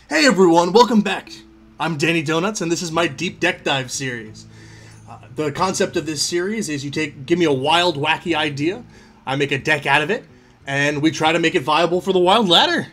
Hey everyone, welcome back. I'm DannyDonuts, and this is my Deep Deck Dive series. The concept of this series is give me a wild, wacky idea, I make a deck out of it, and we try to make it viable for the wild ladder.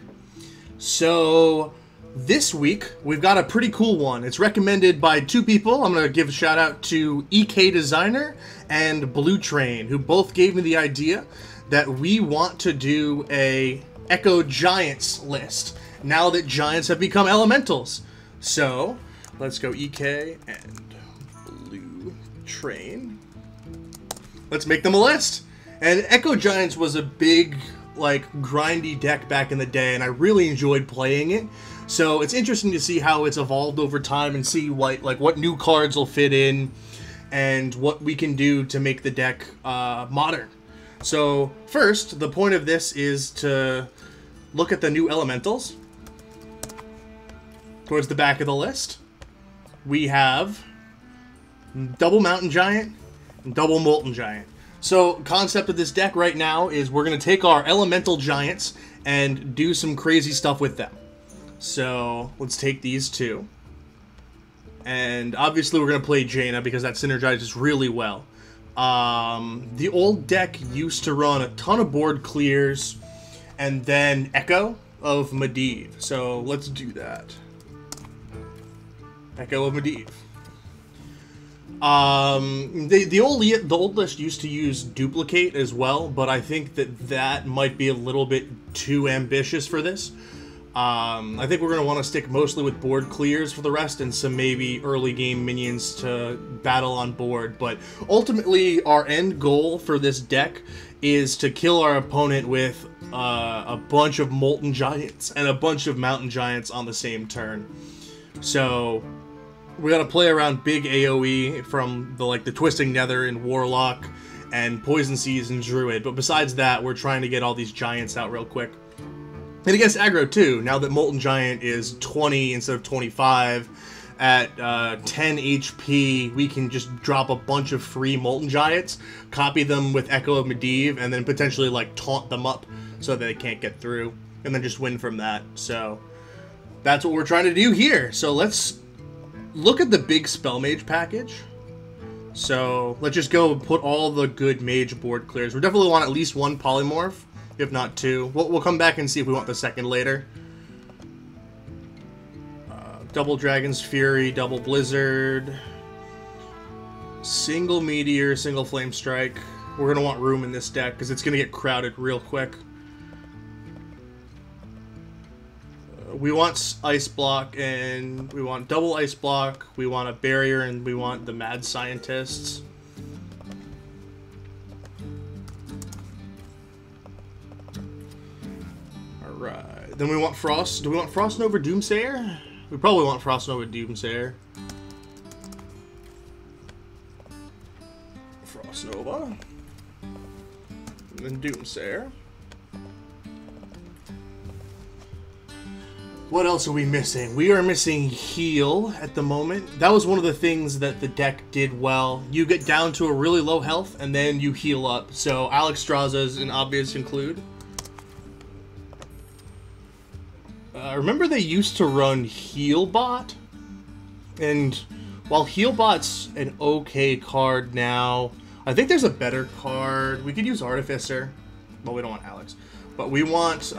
So, this week, we've got a pretty cool one. It's recommended by two people. I'm going to give a shout out to EK Designer and Blue Train, who both gave me the idea that we want to do a Echo Giants list, now that Giants have become elementals. So, let's go EK and Blue Train. Let's make them a list. And Echo Giants was a big, grindy deck back in the day, and I really enjoyed playing it. So, it's interesting to see how it's evolved over time and see what new cards will fit in and what we can do to make the deck modern. So, first, the point of this is to look at the new elementals. Towards the back of the list, we have double Mountain Giant and double Molten Giant. So, concept of this deck right now is we're going to take our elemental giants and do some crazy stuff with them. So, let's take these two. And obviously we're going to play Jaina because that synergizes really well. The old deck used to run a ton of board clears and then Echo of Medivh. So, let's do that. Echo of Medivh. The old list used to use Duplicate as well, but I think that might be a little bit too ambitious for this. I think we're going to want to stick mostly with board clears for the rest and some maybe early game minions to battle on board. But ultimately, our end goal for this deck is to kill our opponent with a bunch of Molten Giants and a bunch of Mountain Giants on the same turn. So we got to play around big AoE from the Twisting Nether and Warlock and Poison Seas and Druid. But besides that, we're trying to get all these Giants out real quick. And against aggro too, now that Molten Giant is 20 instead of 25, at 10 HP, we can just drop a bunch of free Molten Giants, copy them with Echo of Medivh, and then potentially taunt them up so that they can't get through, and then just win from that. So that's what we're trying to do here. So let's look at the big Spell Mage package. So let's just go and put all the good Mage board clears. We definitely want at least one Polymorph, if not two. We'll come back and see if we want the second later. Double Dragon's Fury, double Blizzard, single Meteor, single Flame Strike. We're going to want room in this deck because it's going to get crowded real quick. We want Ice Block, and we want double Ice Block, we want a Barrier, and we want the Mad Scientists. Alright, then we want Frost. Do we want Frost Nova Doomsayer? We probably want Frost Nova Doomsayer. Frost Nova. And then Doomsayer. What else are we missing? We are missing heal at the moment. That was one of the things that the deck did well. You get down to a really low health, and then you heal up. So Alexstrasza is an obvious include. Remember they used to run Healbot? And while Healbot's an okay card now, I think there's a better card. We could use Artificer. Well, we don't want Alex. But we want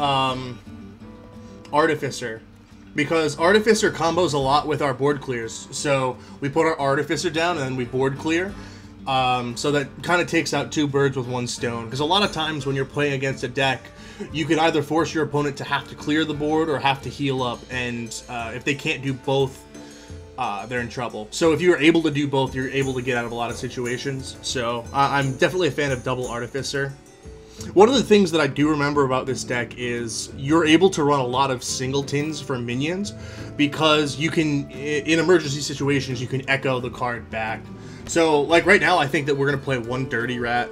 Artificer, because Artificer combos a lot with our board clears. So we put our Artificer down and then we board clear. So that kind of takes out two birds with one stone. Because a lot of times when you're playing against a deck, you can either force your opponent to have to clear the board or have to heal up. And if they can't do both, they're in trouble. So if you're able to do both, you're able to get out of a lot of situations. So I'm definitely a fan of double Artificer. One of the things that I do remember about this deck is you're able to run a lot of singletons for minions because you can, in emergency situations, you can echo the card back. So, right now, I think that we're going to play one Dirty Rat.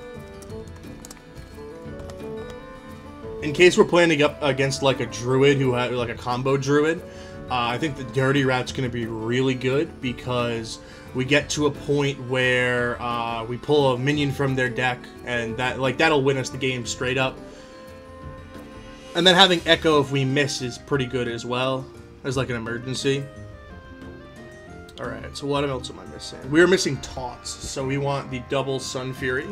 In case we're playing up against, a Druid who had, a combo Druid, I think the Dirty Rat's going to be really good because we get to a point where we pull a minion from their deck, and that'll win us the game straight up. And then having Echo if we miss is pretty good as well. as like an emergency. Alright, so what else am I missing? We're missing taunts, so we want the double Sun Fury.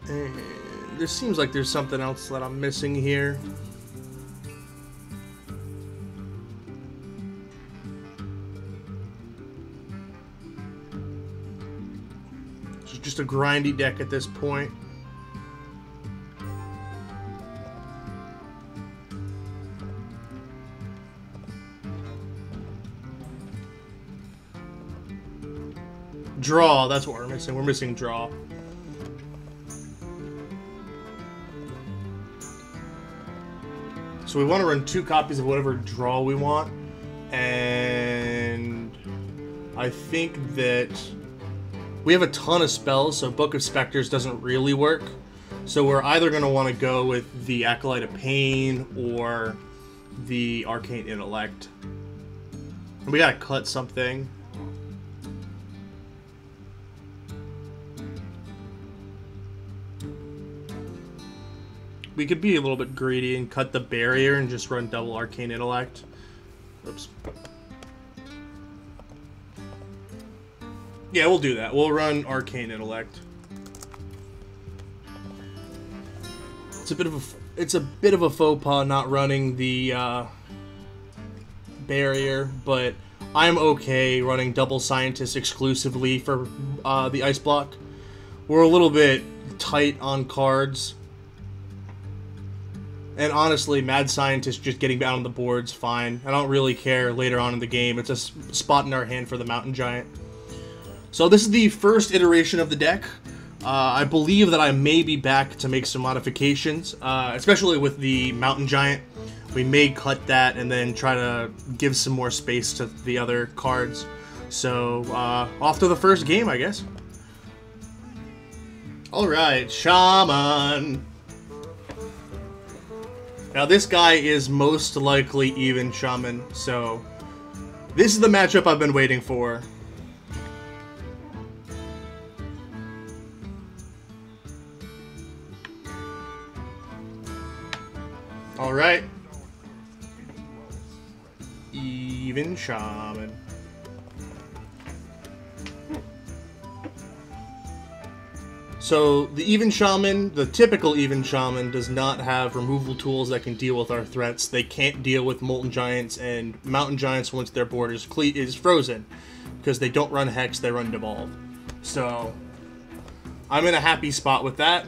And there seems like there's something else that I'm missing here. It's just a grindy deck at this point. Draw, that's what we're missing. We're missing draw. So we want to run 2 copies of whatever draw we want. And I think that we have a ton of spells, so Book of Specters doesn't really work. So we're either going to want to go with the Acolyte of Pain or the Arcane Intellect. And we got to cut something. We could be a little bit greedy and cut the barrier and just run double Arcane Intellect. Oops. Yeah, we'll do that. We'll run Arcane Intellect. It's a bit of a faux pas not running the barrier, but I'm okay running double Scientist exclusively for the Ice Block. We're a little bit tight on cards. And honestly, Mad Scientist just getting down on the board's fine. I don't really care later on in the game. It's a spot in our hand for the Mountain Giant. So this is the first iteration of the deck. I believe that I may be back to make some modifications, especially with the Mountain Giant. We may cut that and then try to give some more space to the other cards. So, off to the first game, I guess. Alright, Shaman. Now this guy is most likely Even Shaman, so this is the matchup I've been waiting for. Alright. Even Shaman. So, the Even Shaman, the typical Even Shaman, does not have removal tools that can deal with our threats. They can't deal with Molten Giants and Mountain Giants once their board is frozen. Because they don't run Hex, they run Devolve. So, I'm in a happy spot with that.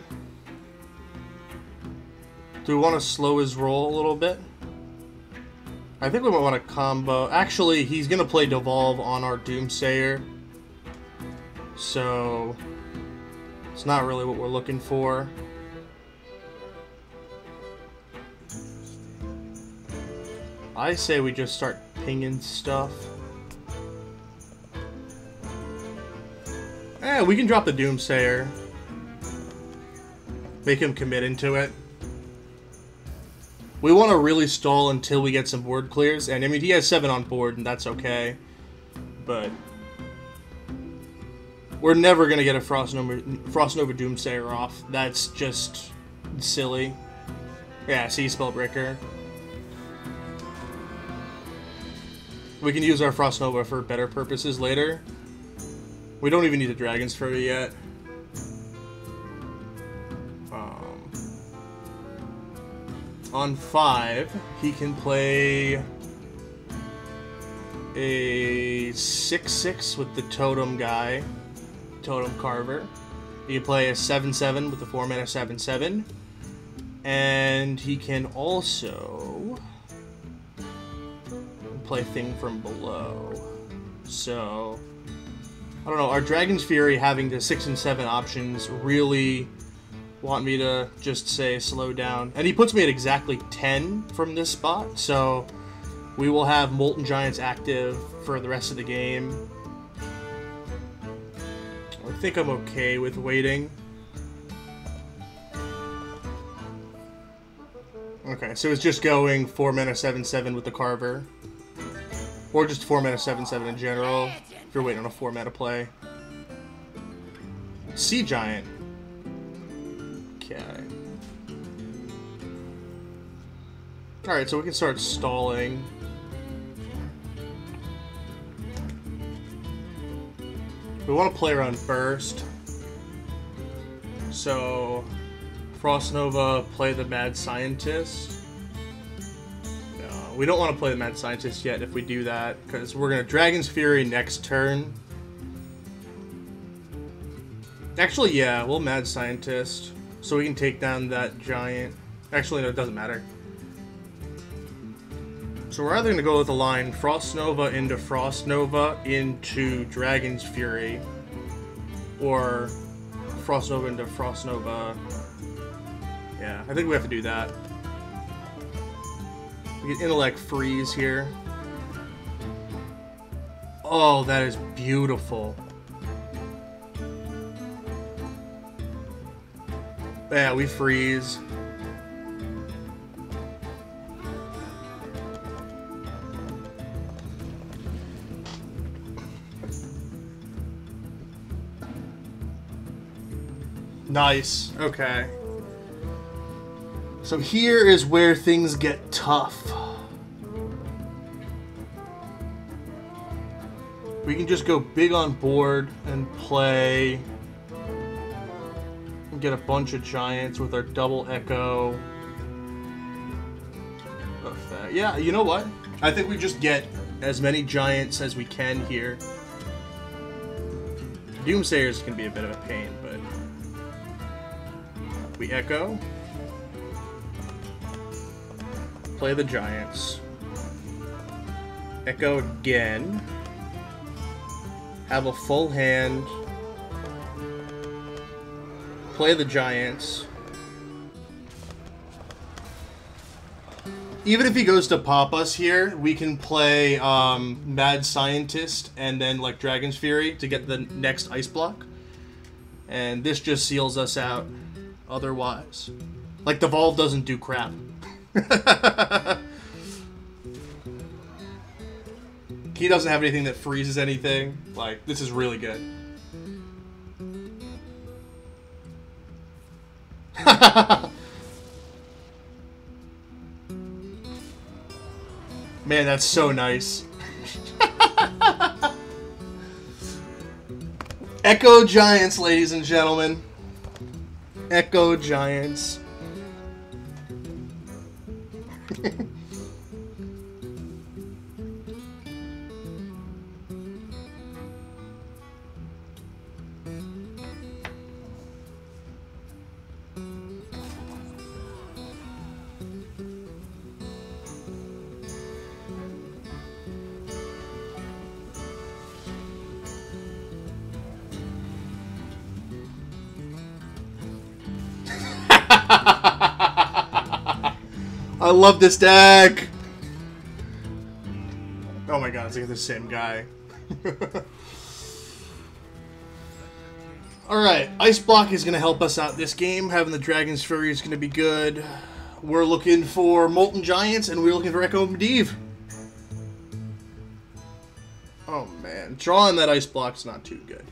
Do we want to slow his roll a little bit? I think we might want to combo. Actually, he's going to play Devolve on our Doomsayer. So, it's not really what we're looking for. I say we just start pinging stuff. Eh, we can drop the Doomsayer. Make him commit into it. We want to really stall until we get some board clears. And, I mean, he has 7 on board, and that's okay. But we're never going to get a Frost Nova Doomsayer off. That's just silly. Yeah, see, Spellbreaker. We can use our Frost Nova for better purposes later. We don't even need the Dragon's Fury yet. On 5, he can play a 6/6 with the Totem guy, Totem Carver. He can play a 7/7 with the 4-mana 7/7. And he can also play Thing from Below. So, I don't know, our Dragon's Fury having the 6 and 7 options really want me to just say slow down. And he puts me at exactly 10 from this spot, so we will have Molten Giants active for the rest of the game. I think I'm okay with waiting. Okay, so it's just going 4-mana 7/7 with the Carver. Or just 4-mana 7/7 in general, if you're waiting on a 4-mana play. Sea Giant. Okay. Alright, so we can start stalling. We want to play around first. So, Frost Nova, play the Mad Scientist. No, we don't want to play the Mad Scientist yet if we do that, because we're going to Dragon's Fury next turn. Actually, yeah, we'll Mad Scientist, so we can take down that giant. Actually, no, it doesn't matter. So we're either going to go with the line Frost Nova into Dragon's Fury, or Frost Nova into Frost Nova. Yeah, I think we have to do that. We get Intellect Freeze here. Oh, that is beautiful. Yeah, we freeze. Nice. Okay. So here is where things get tough. We can just go big on board and play and get a bunch of giants with our double echo effect. Yeah, you know what? I think we just get as many giants as we can here. Doomsayers can be a bit of a pain, but we echo. Play the giants. Echo again. Have a full hand. Play the giants. Even if he goes to pop us here, we can play Mad Scientist and then like Dragon's Fury to get the next ice block. And this just seals us out otherwise. Like, Devolve doesn't do crap. He doesn't have anything that freezes anything. Like, this is really good. Man, that's so nice. Echo Giants, ladies and gentlemen. Echo Giants. I love this deck! Oh my god, it's like the same guy. Alright, Ice Block is going to help us out this game. Having the Dragon's Fury is going to be good. We're looking for Molten Giants, and we're looking for Echo Medivh. Oh man, drawing that Ice Block's not too good.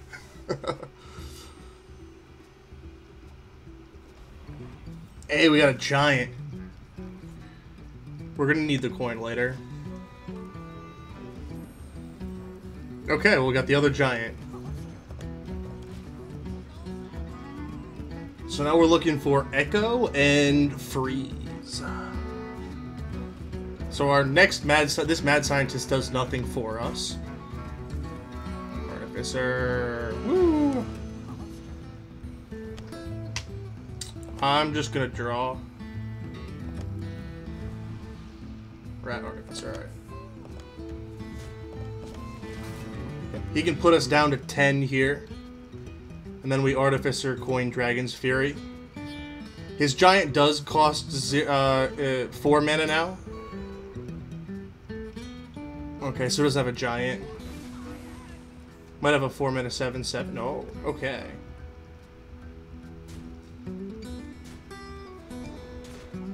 Hey, we got a giant. We're gonna need the coin later. Okay, well, we got the other giant. So now we're looking for Echo and Freeze. So our next this Mad Scientist does nothing for us. Artificer. Woo! I'm just gonna draw. Rat Artificer, alright. He can put us down to 10 here. And then we Artificer coin Dragon's Fury. His giant does cost 4 mana now. Okay, so he doesn't have a giant. Might have a 4 mana 7/7. Oh, okay.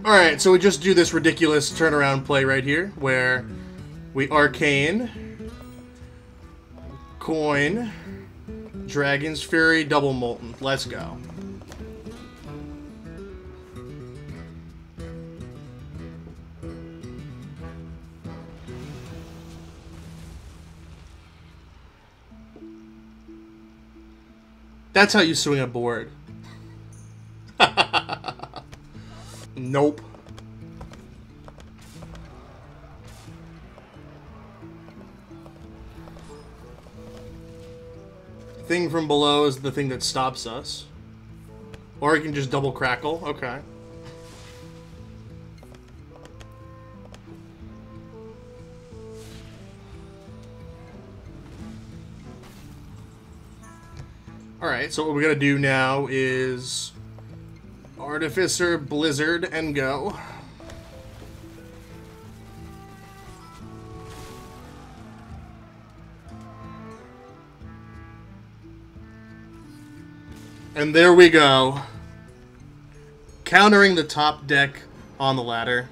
Alright, so we just do this ridiculous turnaround play right here, where we Arcane, coin, Dragon's Fury, double Molten. Let's go. That's how you swing a board. Nope. Thing from below is the thing that stops us. Or you can just double crackle. Okay. Alright, so what we gotta do now is Artificer, Blizzard, and go. And there we go. Countering the top deck on the ladder.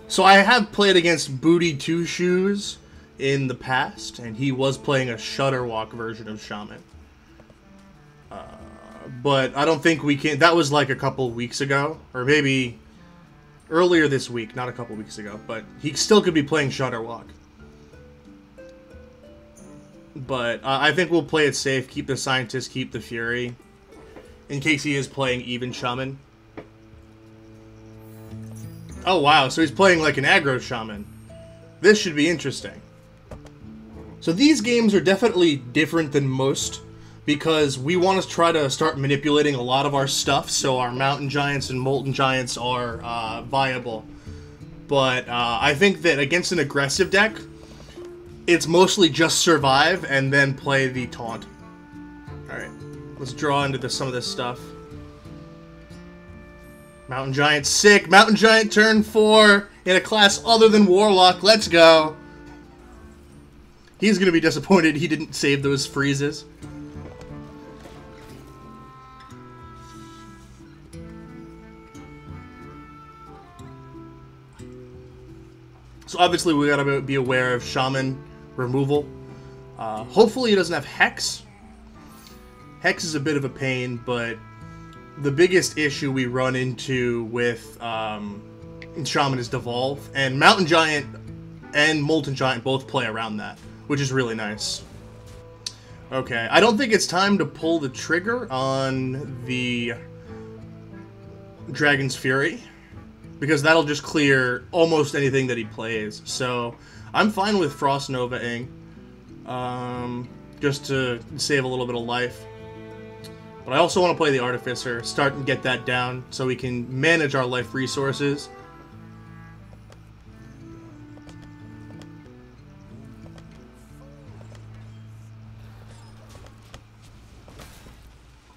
So I have played against Booty Two Shoes in the past, and he was playing a Shutterwalk version of Shaman. But I don't think we can... That was like a couple weeks ago, or maybe earlier this week, not a couple weeks ago. But he still could be playing Shutterwalk. But I think we'll play it safe, keep the Scientist, keep the Fury, in case he is playing Even Shaman. Oh wow, so he's playing like an aggro Shaman. This should be interesting. So these games are definitely different than most, because we want to try to start manipulating a lot of our stuff so our Mountain Giants and Molten Giants are viable. But I think that against an aggressive deck, it's mostly just survive and then play the taunt. Alright, let's draw into some of this stuff. Mountain Giant sick. Mountain Giant turn 4 in a class other than Warlock. Let's go. He's going to be disappointed he didn't save those freezes. So obviously we gotta be aware of Shaman removal. Hopefully he doesn't have Hex. Hex is a bit of a pain, but the biggest issue we run into with Shaman is Devolve, and Mountain Giant and Molten Giant both play around that, which is really nice. Okay, I don't think it's time to pull the trigger on the Dragon's Fury, because that'll just clear almost anything that he plays. So I'm fine with Frost Nova-ing, just to save a little bit of life. But I also want to play the Artificer, start and get that down so we can manage our life resources.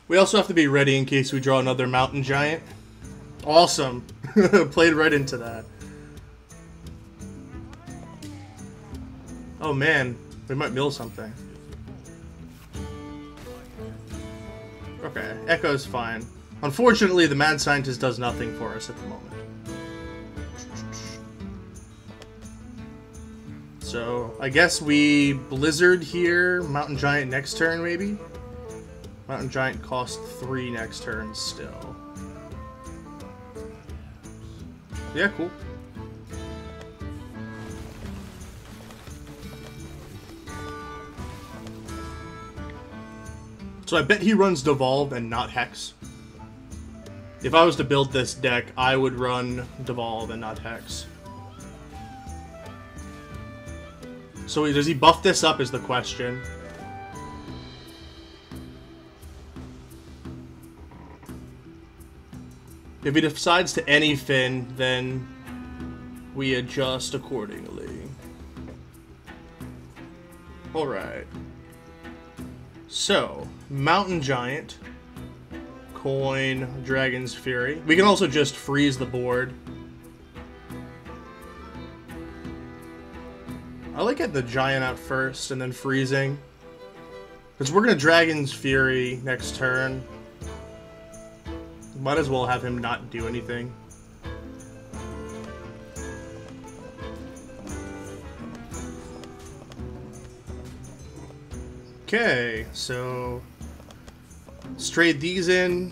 We also have to be ready in case we draw another Mountain Giant. Awesome. Played right into that. Oh man, we might mill something. Okay, Echo's fine. Unfortunately, the Mad Scientist does nothing for us at the moment. So, I guess we Blizzard here, Mountain Giant next turn maybe? Mountain Giant costs 3 next turn still. Yeah, cool. So I bet he runs Devolve and not Hex. If I was to build this deck, I would run Devolve and not Hex. So does he buff this up is the question. If he decides to any Fin, then we adjust accordingly. Alright. So, Mountain Giant, coin Dragon's Fury. We can also just freeze the board. I like getting the Giant out first and then freezing. Because we're going to Dragon's Fury next turn. Might as well have him not do anything. Okay, so let's trade these in.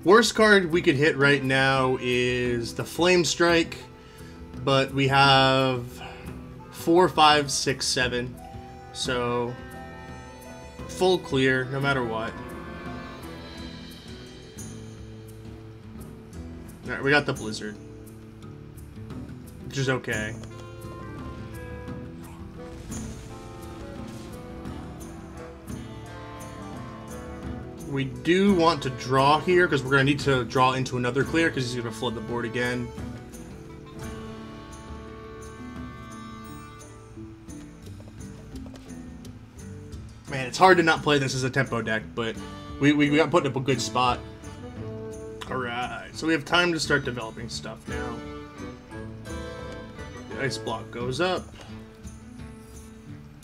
Worst card we could hit right now is the Flame Strike, but we have 4, 5, 6, 7. So full clear, no matter what. Alright, we got the Blizzard. Which is okay. We do want to draw here, because we're going to need to draw into another clear, because he's going to flood the board again. Man, it's hard to not play this as a tempo deck, but we got put in a good spot. Alright, so we have time to start developing stuff now. The ice block goes up.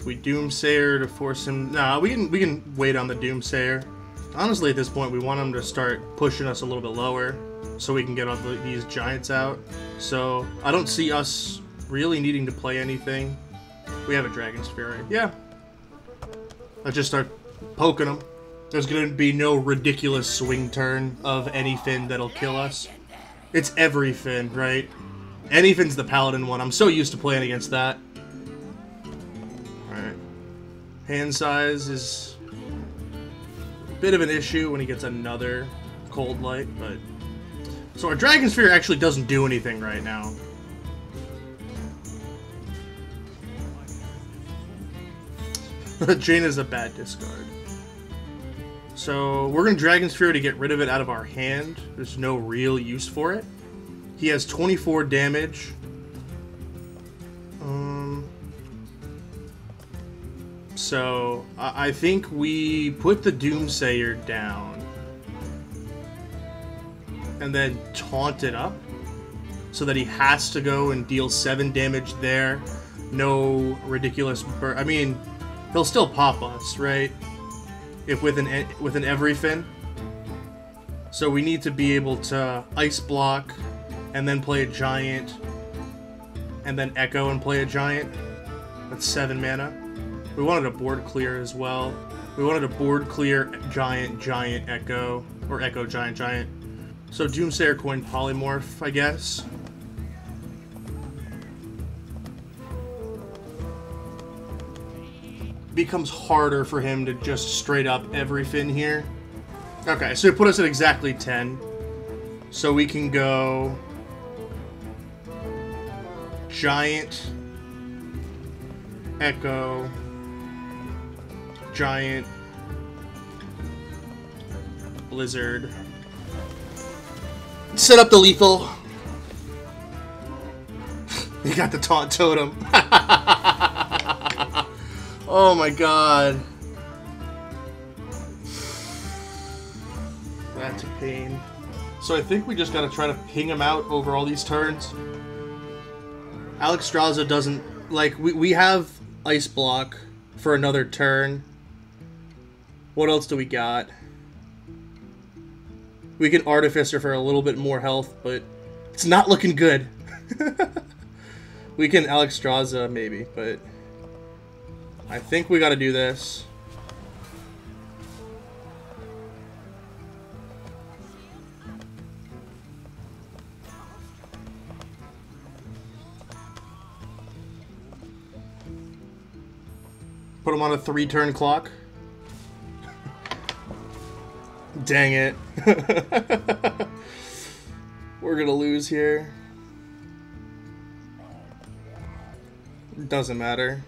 We Doomsayer to force him... Nah, we can wait on the Doomsayer. Honestly, at this point, we want him to start pushing us a little bit lower so we can get all these giants out. So, I don't see us really needing to play anything. We have a Dragon's Fury. Yeah. Let's just start poking them. There's going to be no ridiculous swing turn of any Fin that'll kill us. It's every Fin, right? Any Fin's the Paladin one. I'm so used to playing against that. Alright. Hand size is a bit of an issue when he gets another Cold Light, but... So our Dragon Sphere actually doesn't do anything right now. Jaina's a bad discard. So we're going to Dragon Sphere to get rid of it out of our hand. There's no real use for it. He has 24 damage. So I think we put the Doomsayer down. And then taunt it up. So that he has to go and deal 7 damage there. No ridiculous burn. I mean, he'll still pop us, right? If with an every Fin. So we need to be able to ice block and then play a giant and then echo and play a giant. That's 7 mana. We wanted a board clear as well. We wanted a board clear giant echo or echo giant. So Doomsayer coin polymorph, I guess. Becomes harder for him to just straight up every Fin here. Okay, so it put us at exactly 10. So we can go giant, echo, giant, blizzard. Set up the lethal. You got the taunt totem. Oh my god. That's a pain. So I think we just gotta try to ping him out over all these turns. Alexstrasza doesn't... Like, we have Ice Block for another turn. What else do we got? We can Artificer for a little bit more health, but it's not looking good. We can Alexstrasza maybe, but... I think we gotta do this. Put him on a 3-turn clock. Dang it. We're gonna lose here. Doesn't matter.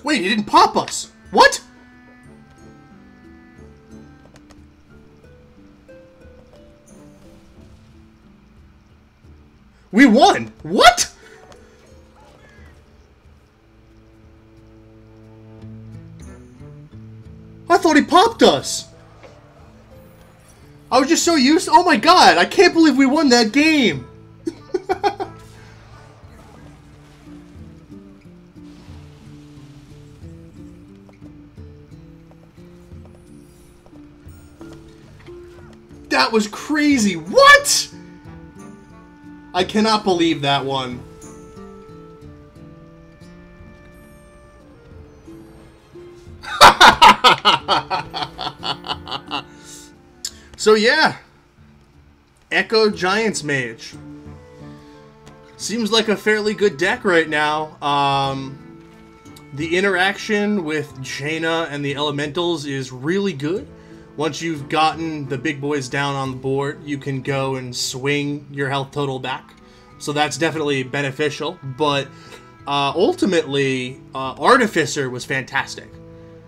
Wait, he didn't pop us! What?! We won! What?! I thought he popped us! I was just so used to— oh my god, I can't believe we won that game! That was crazy. What? I cannot believe that one. So yeah, Echo Giants Mage. Seems like a fairly good deck right now. The interaction with Jaina and the elementals is really good. Once you've gotten the big boys down on the board, you can go and swing your health total back. So that's definitely beneficial. But ultimately, Artificer was fantastic.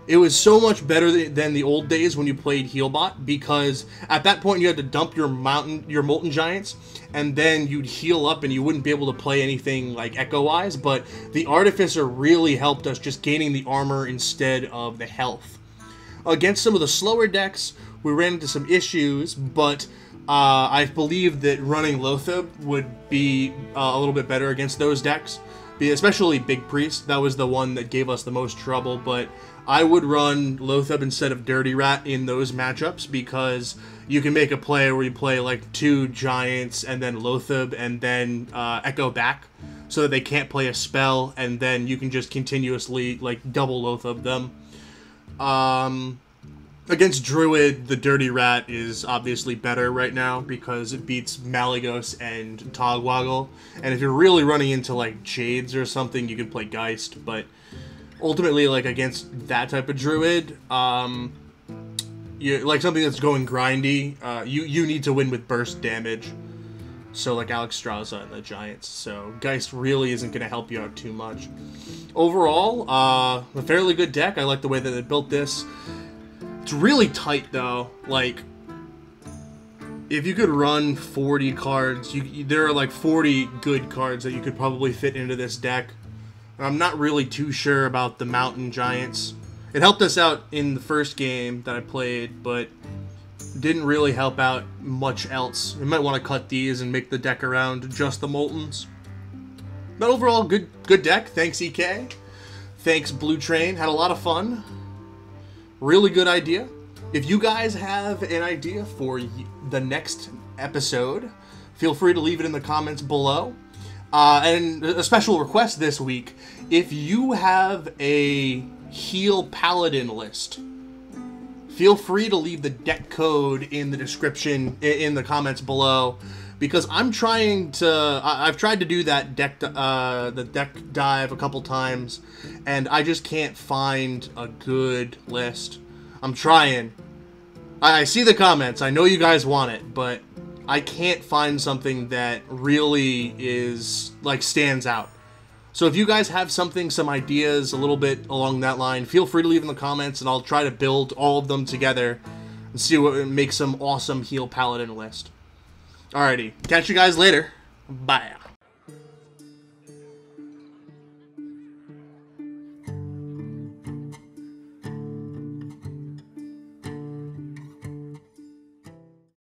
It was so much better than the old days when you played Healbot, because at that point you had to dump your Molten Giants, and then you'd heal up and you wouldn't be able to play anything like Echo-wise, but the Artificer really helped us just gaining the armor instead of the health. Against some of the slower decks, we ran into some issues, but I believe that running Lothab would be a little bit better against those decks, especially Big Priest. That was the one that gave us the most trouble, but I would run Lothab instead of Dirty Rat in those matchups, because you can make a play where you play like 2 Giants and then Lothab and then Echo back, so that they can't play a spell, and then you can just continuously like double Lothab them. Against Druid, the Dirty Rat is obviously better right now because it beats Malygos and Togwaggle. And if you're really running into like Jades or something, you can play Geist. But ultimately, like against that type of Druid, like something that's going grindy, you need to win with burst damage. So like Alexstrasza and the Giants. So Geist really isn't going to help you out too much. Overall, a fairly good deck. I like the way that they built this. It's really tight though. Like, if you could run 40 cards, there are like 40 good cards that you could probably fit into this deck. I'm not really too sure about the Mountain Giants. It helped us out in the first game that I played, but didn't really help out much else. You might want to cut these and make the deck around just the Moltens. But overall, good deck. Thanks, EK. Thanks, Blue Train. Had a lot of fun. Really good idea. If you guys have an idea for the next episode, feel free to leave it in the comments below. And a special request this week, if you have a Heal Paladin list, feel free to leave the deck code in the description, in the comments below, because I'm trying to, I've tried to do that the deck dive a couple times, and I just can't find a good list. I'm trying. I see the comments, I know you guys want it, but I can't find something that really is, like, stands out. So if you guys have something, some ideas a little bit along that line, feel free to leave in the comments, and I'll try to build all of them together and see what makes some awesome Heal Paladin list. Alrighty, catch you guys later. Bye.